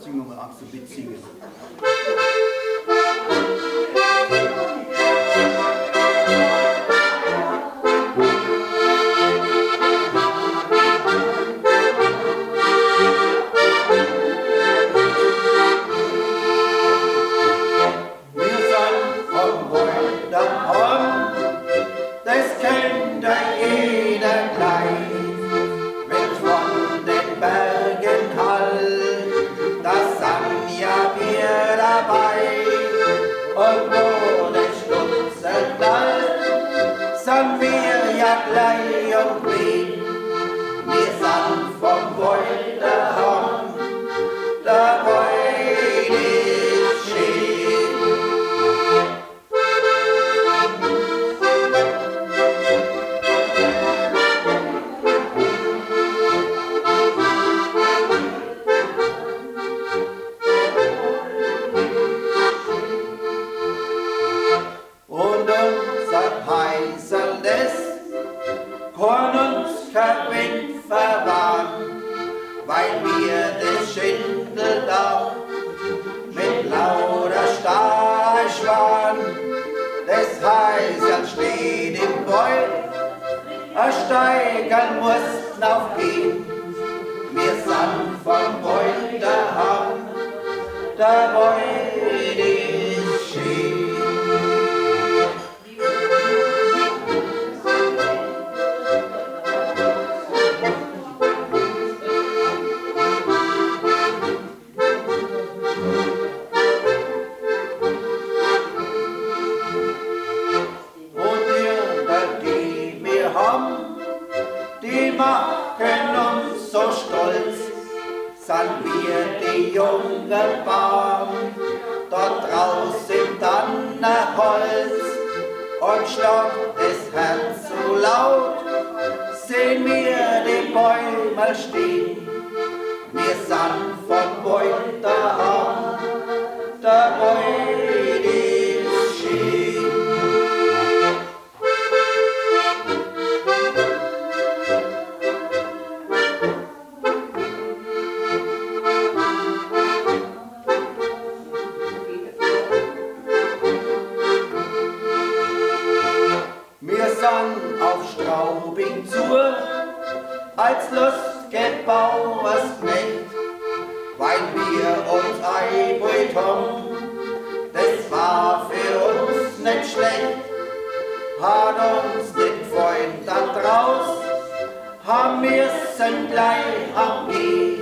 singen wir mal ab, so mitsingen. Steigern mussten aufgehen. Wir sind vom Wald dahoam, der Wald ist schön. Und die wir haben, die machen uns so stolz, sind wir die jungen Baum, dort draußen im Tannenholz. Und schlagt das Herz so laut, sehen wir die Bäume stehen. Wir sind vom Wald dahoam, der Wald ist schön. Auf Straubing zu, als Lustgebauersknecht, weil wir uns eingebaut haben, das war für uns nicht schlecht, hat uns nicht Freund da draus, haben wir's gleich am Gehen.